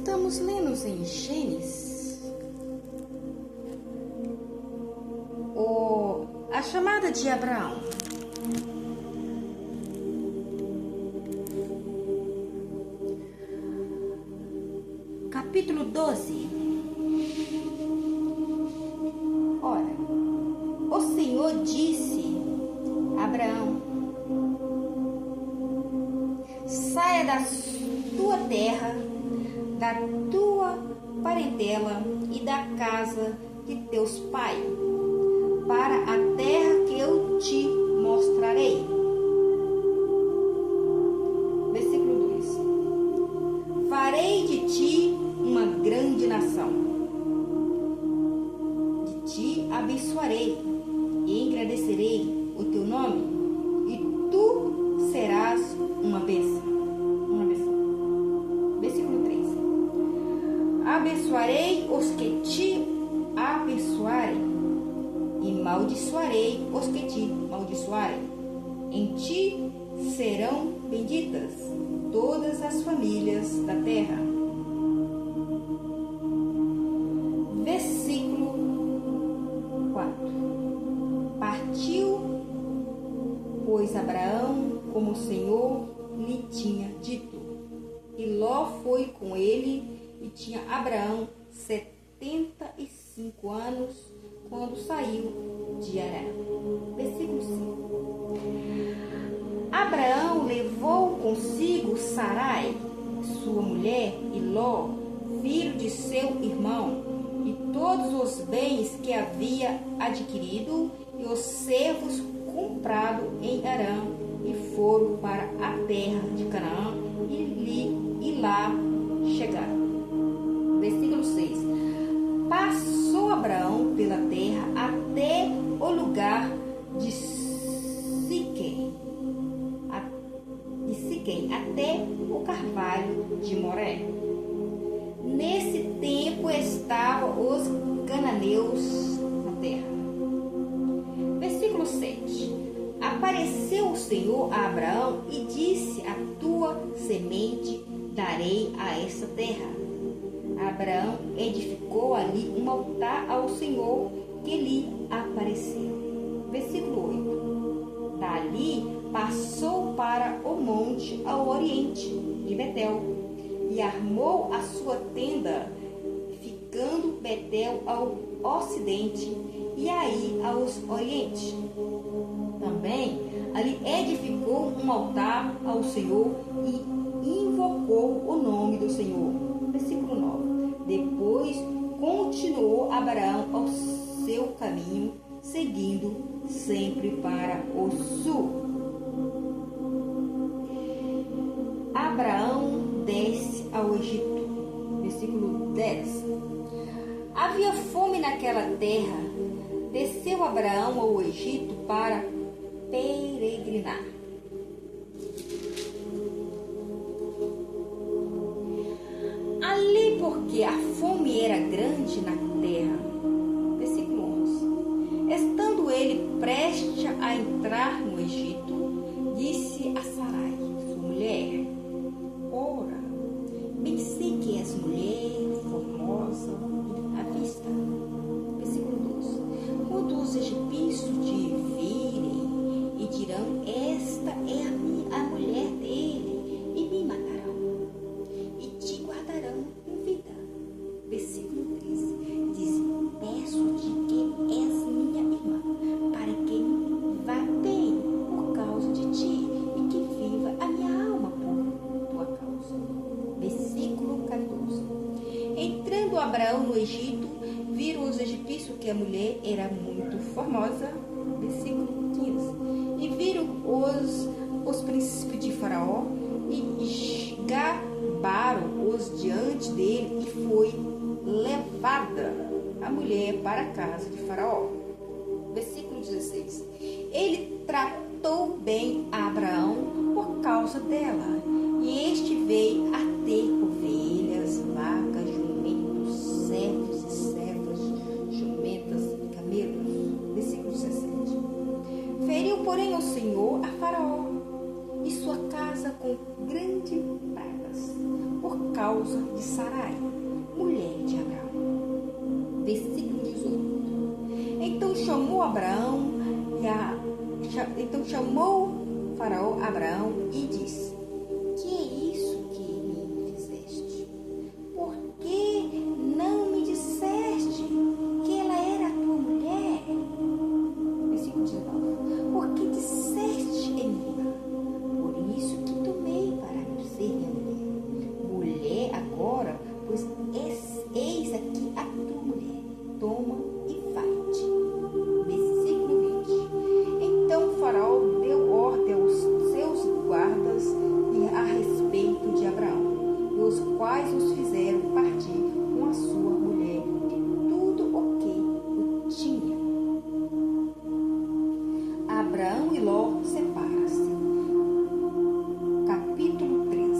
estamos lendo em Gênesis a chamada de Abraão. Capítulo 12. Ora, o Senhor disse a Abraão: saia da tua terra, da tua parentela e da casa de teus pais, para a terra que eu te mostrarei. Versículo 2. Farei de ti uma grande nação, de ti abençoarei e engrandecerei o teu nome, e tu serás uma bênção. Versículo 3. Abençoarei os que te abençoarem, e maldiçoarei os que te maldiçoarem. Em ti serão benditas todas as famílias da terra. Versículo 4. Partiu, pois, Abraão, como o Senhor lhe tinha dito, e Ló foi com ele, e tinha Abraão 75 anos quando saiu de Arã. Versículo 5. Abraão levou consigo Sarai, sua mulher, e Ló, filho de seu irmão, e todos os bens que havia adquirido, e os servos comprados em Arã, e foram para a terra de Canaã, e lá chegaram. Versículo 6. Passou Abraão pela terra até o lugar de Siquém, até o carvalho de Moré. Nesse tempo estavam os cananeus na terra. Versículo 7. Apareceu o Senhor a Abraão e disse: a tua semente darei a esta terra. Abraão edificou ali um altar ao Senhor que lhe apareceu. Versículo 8. Dali passou para o monte ao oriente de Betel e armou a sua tenda, ficando Betel ao ocidente e aí ao oriente. Também ali edificou um altar ao Senhor e invocou o nome do Senhor. Versículo 9. Depois continuou Abraão ao seu caminho, seguindo sempre para o sul. Abraão desce ao Egito. Versículo 10. Havia fome naquela terra. Desceu Abraão ao Egito para peregrinar. Ali, porque a fome era grande na terra. Versículo 11. Estando ele prestes a entrar no Egito, disse a Sarai, sua mulher: ora, bem sei que és mulher formosa à vista. Versículo 12. Quando os egípcios te virem e dirão: esta é a mulher dele, e me matarão, e te guardarão com vida. Versículo 13. Diz: peço-te que és minha irmã, para que me vá bem por causa de ti, e que viva a minha alma por tua causa. Versículo 14. Entrando Abraão no Egito, viram os egípcios que a mulher era muito formosa. Versículo 15. E viram os príncipes de Faraó e gabaram-os diante dele, e foi levada a mulher para a casa de Faraó. Versículo 16. Ele tratou bem a Abraão por causa dela, e este veio a ter ovelhas, vacas, jumentos, servos e servas, jumentas e camelos. Versículo 17. Feriu, porém, o Senhor a Faraó e sua casa com grandes pragas, por causa de Sarai, mulher de Abraão. Versículo 18. Então chamou Faraó Abraão e disse: que é isso que me fizeste? Por que não me disseste que ela era a tua mulher? Versículo 19. Porque disseste em mim, por isso que tomei para ser minha mulher. Mulher agora, pois eis aqui a tua mulher. Toma e vai-te. Versículo 20. Então Faraó deu ordem aos seus guardas a respeito de Abraão, e os quais os fizeram partir com a sua mulher e tudo o que o tinha. Abraão e Ló separam-se. Capítulo 3.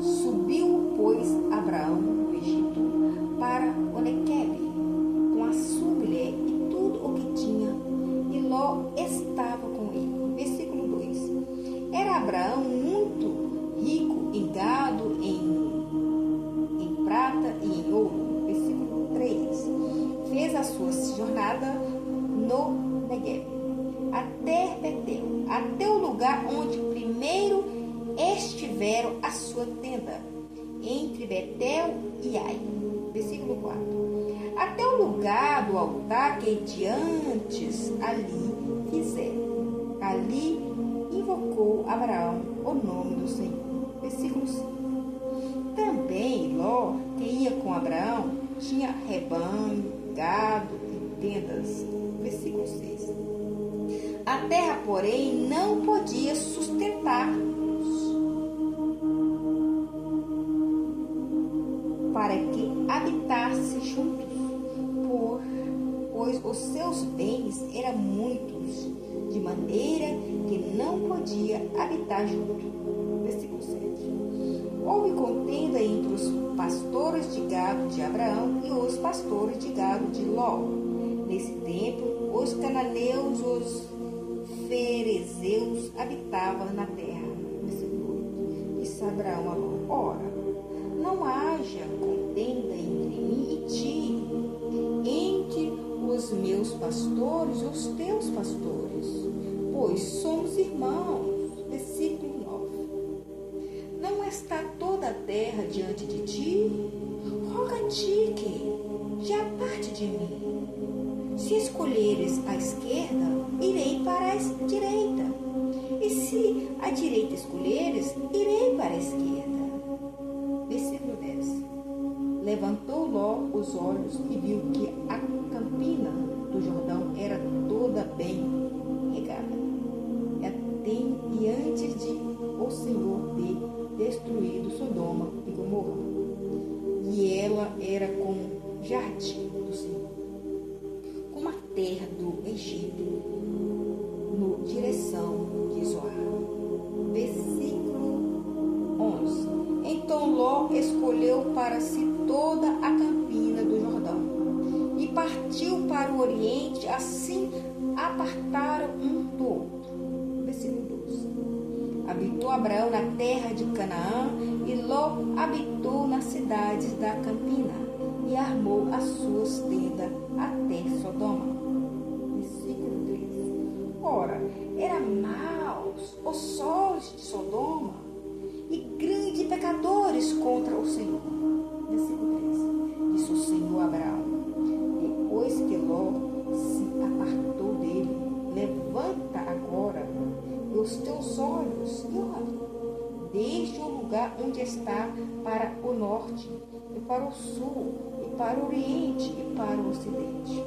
Subiu, pois, Abraão do Egito para Onequebe, com a sua mulher e tudo o que tinha, e Ló estava com ele. Versículo 2. Era Abraão muito rico em gado, em prata e em ouro. Versículo 3. Fez a sua jornada no Negueb, até Betel, até o lugar onde primeiro estiveram a sua tenda, entre Betel e Ai. Versículo 4. Até o lugar do altar que diantes ali fizeram. Ali invocou Abraão o nome do Senhor. Versículo 5. Também Ló, que ia com Abraão, tinha rebanho, gado e tendas. Versículo 6. A terra, porém, não podia sustentar-os, para que habitasse juntos, pois os seus bens eram muitos, de maneira que não podia habitar junto. Versículo 7. Houve contenda entre os pastores de gado de Abraão e os pastores de gado de Ló. Nesse tempo, os cananeus, os ferezeus habitavam na terra. Versículo 8. Disse Abraão a Ló: ora, não haja contenda entre mim e ti, entre os meus pastores e os teus pastores, pois somos irmãos. Versículo 9. Não está toda a terra diante de ti? Roga-te que te aparte de mim. Se escolheres a esquerda, irei para a direita, e se a direita escolheres, irei para a esquerda. Versículo 10. Levantou Ló os olhos e viu que a campina do Jordão era toda bem regada. E antes de o Senhor ter destruído Sodoma e Gomorra, e ela era como jardim do Senhor, como a terra do Egito, no direção de Zoar. Versículo 11. Então Ló escolheu para si toda a campina do Jordão e partiu para o oriente, assim apartaram um do outro. Versículo 12. Habitou Abraão na terra de Canaã e Ló habitou nas cidades da campina e armou as suas tendas até Sodoma. Versículo 13. Ora, eram maus os solos de Sodoma e grandes pecadores contra o Senhor. Versículo 13. Disse o Senhor a Abraão, depois que Ló se apartou dele: levanta agora os teus olhos e olha, desde o lugar onde está para o norte, e para o sul, e para o oriente, e para o ocidente.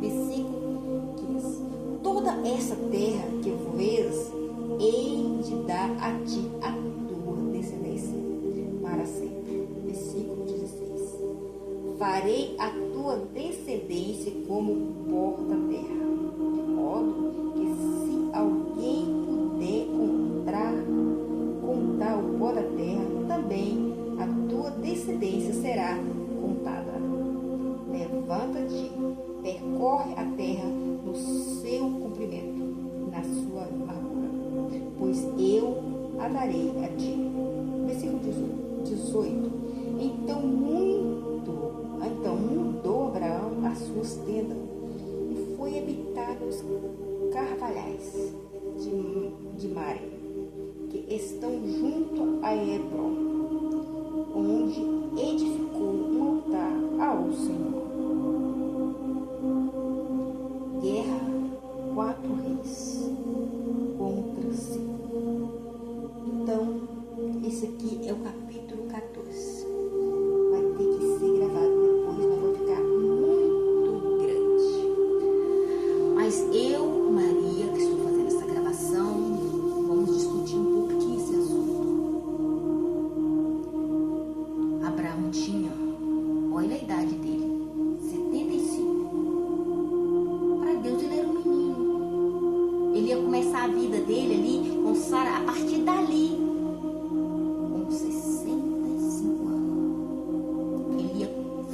Versículo 15. Toda essa terra que vês, hei de dar a ti a tua descendência para sempre. Versículo 16. Farei a tua descendência como o pó da terra, de modo que se alguém puder contar o pó da terra, também a tua descendência será contada. Levanta-te, percorre a terra no seu comprimento, na sua largura, pois eu a darei a ti. Versículo 18. 18. Então mudou Abraão as suas tendas e foi habitar os carvalhais de Mamre, que estão junto a Hebron, onde edificou um altar ao Senhor. Guerra, 4 reis contra 5. Então, esse aqui é o capítulo 14. Vai ter que ser gravado depois, não vai ficar muito grande. Mas eu, Maria, que estou fazendo essa gravação, vamos discutir um pouquinho esse assunto. Abraão tinha, olha a idade dele, 75. Para Deus ele era um menino. Ele ia começar a vida dele ali com Sara, a partir dali, com 65 anos. Ele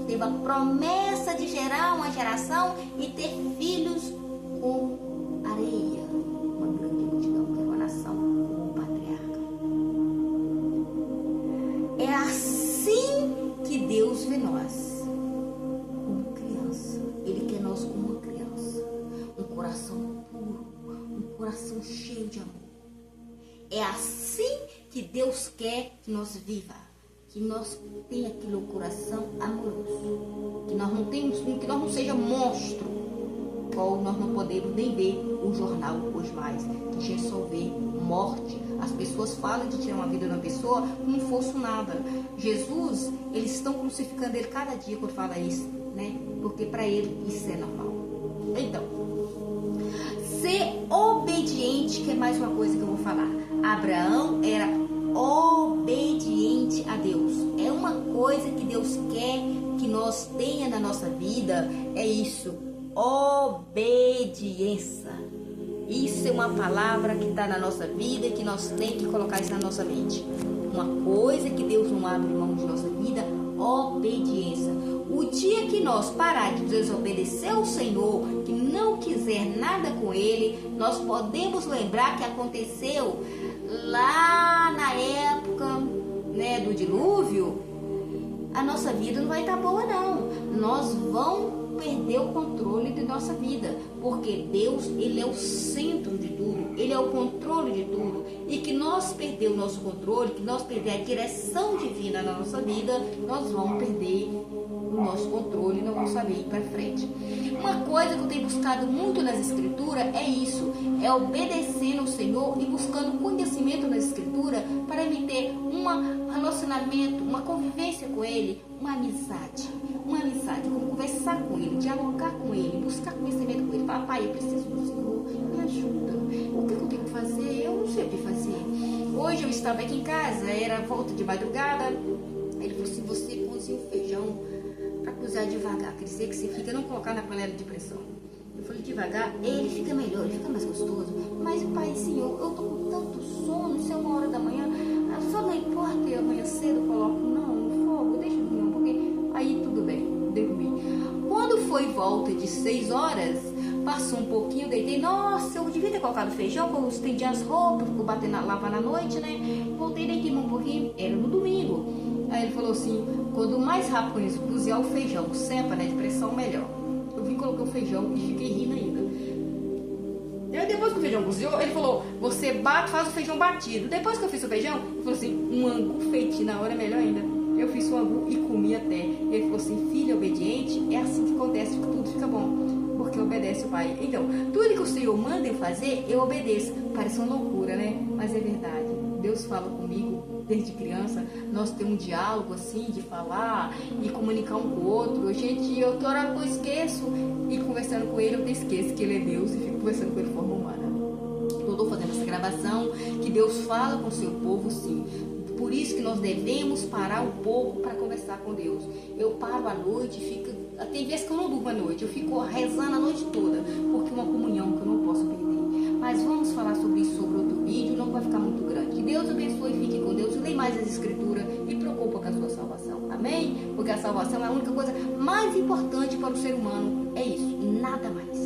teve a promessa de gerar uma geração e ter filhos com areia. Uma grande multidão, que era uma nação, como patriarca. É assim que Deus vê nós, como criança. Ele quer nós como uma criança. Um coração puro, um coração cheio de amor. É assim que Deus quer que nós viva, que nós tenha aquele coração amoroso, que nós não seja monstro, qual nós não podemos nem ver o jornal hoje mais, que a gente só vê morte. As pessoas falam de tirar uma vida de uma pessoa como não fosse nada. Jesus, eles estão crucificando ele cada dia quando fala isso, né? Porque para ele isso é normal. Então, ser obediente, que é mais uma coisa que eu vou falar. Abraão era obediente a Deus. É uma coisa que Deus quer que nós tenha na nossa vida, é isso, obediência. Isso é uma palavra que está na nossa vida e que nós temos que colocar isso na nossa mente. Uma coisa que Deus não abre mão de nossa vida, obediência. O dia que nós parar de desobedecer ao Senhor, que não quiser nada com Ele, nós podemos lembrar que aconteceu lá na época, né, do dilúvio. A nossa vida não vai estar boa, não. Nós vamos perder o controle de nossa vida, porque Deus, Ele é o centro de tudo, Ele é o controle de tudo, e que nós perder o nosso controle, que nós perder a direção divina na nossa vida, nós vamos perder o nosso controle e não vamos saber ir para frente. Uma coisa que eu tenho buscado muito nas escrituras é isso, é obedecendo ao Senhor e buscando conhecimento nas escrituras para me ter um relacionamento, uma convivência com Ele, uma amizade, como conversar com Ele, dialogar com Ele, buscar conhecimento com Ele. Falar, pai, eu preciso do Senhor, me ajuda. O que eu tenho que fazer? Eu não sei o que fazer. Hoje eu estava aqui em casa, era volta de madrugada. Ele falou assim, você cozinha o feijão para cozinhar devagar, quer dizer que você fica, não colocar na panela de pressão. Eu falei, devagar, ele fica melhor, ele fica mais gostoso. Mas pai, Senhor, eu tô com tanto sono, isso é 1h da manhã, só não importa, eu amanhã cedo eu coloco, não, no fogo, deixa eu dormir um pouquinho. Aí tudo bem, dormi. Quando foi volta de 6 horas, passou um pouquinho, eu deitei, nossa, eu devia ter colocado feijão, quando eu estendi as roupas, vou bater lavar na noite, né? Voltei, deitei um pouquinho, era no domingo. Aí ele falou assim, quando mais rápido isso, cozinhar o feijão, sem panela de pressão, melhor. Eu vim, coloquei o feijão e fiquei rindo ainda. E aí depois que o feijão cozinhou, ele falou, você bate, faz o feijão batido. Depois que eu fiz o feijão, ele falou assim, um angu feitinho na hora é melhor ainda. Eu fiz o angu e comi até. Ele falou assim, filho obediente, é assim que acontece, que tudo fica bom. Porque obedece o pai. Então, tudo que o Senhor manda eu fazer, eu obedeço. Parece uma loucura, né? Mas é verdade. Deus fala comigo desde criança. Nós temos um diálogo assim, de falar e comunicar um com o outro. Gente, eu tô orando, eu esqueço. E conversando com ele, eu esqueço que ele é Deus e fico conversando com ele de forma humana. Eu tô fazendo essa gravação, que Deus fala com o seu povo, sim. Por isso que nós devemos parar um pouco para conversar com Deus. Eu paro à noite, tem vezes que eu não durmo à noite, eu fico rezando a noite toda, porque é uma comunhão que eu não posso perder. Mas vamos falar sobre isso sobre outro vídeo, não vai ficar muito grande. Que Deus abençoe, fique com Deus, leia mais as escrituras e preocupa com a sua salvação. Amém? Porque a salvação é a única coisa mais importante para o ser humano, é isso, nada mais.